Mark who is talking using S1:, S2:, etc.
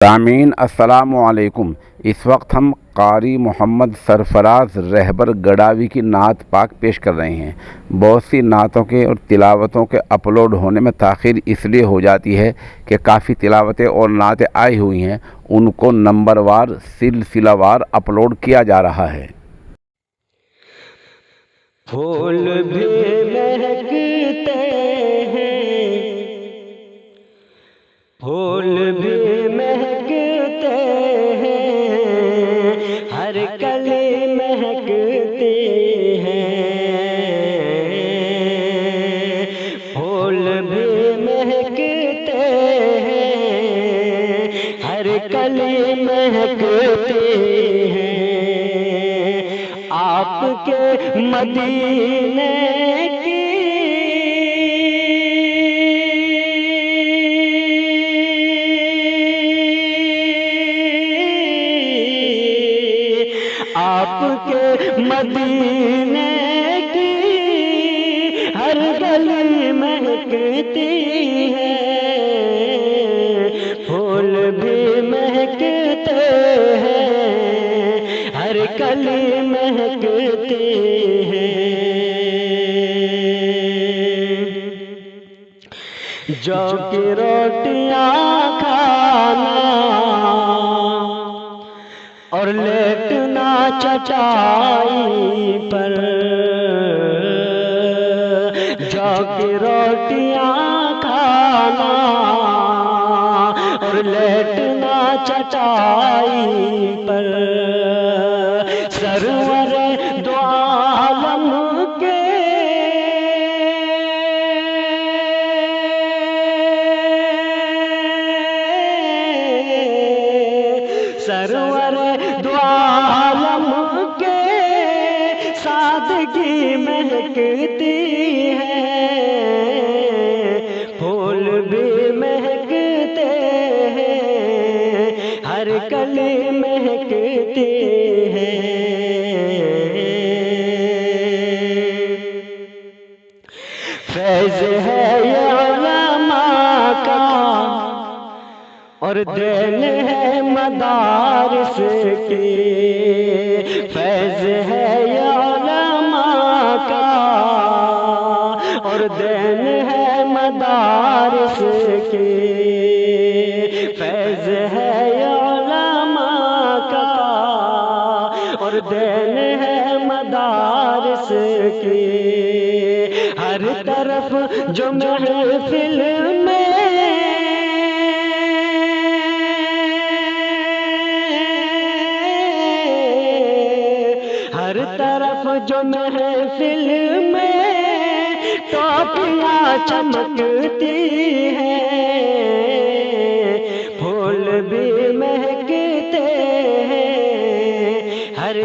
S1: सामीन अस्सलामु अलैकुम। इस वक्त हम कारी मोहम्मद सरफराज रहबर गडावी की नात पाक पेश कर रहे हैं। बहुत सी नातों के और तिलावतों के अपलोड होने में ताख़ीर इसलिए हो जाती है कि काफ़ी तिलावतें और नातें आई हुई हैं, उनको नंबरवार सिलसिलावार अपलोड किया जा रहा है।
S2: फूल भी महकते हैं, फूल भी महकते हैं, हर कली महकती है। फूल भी महकते हैं, हर कली महकती है। आपके मदीने की आपके मदीने की हर गली महकती है। फूल भी महकते हैं, हर कली महकती है। जौ की रोटियां खाना और लेटना चटाई पर, जौ की रोटियां खाना और लेटना चटाई पर, सरवर दो आलम के सरवर दो आलम के सादगी महकती है। फूल भी महकते हैं, हर कली महकती है। फैज़ है ये उलमा का और देन है मदारिस की। फैज़ है ये उलमा का और देन है मदारिस की। फैज़ है ये उलमा का और देन है मदारिस की। हर तरफ जो महफिल में हर तरफ जो महफिल में टोपियां चमकती हैं। फूल भी महकते हैं, हर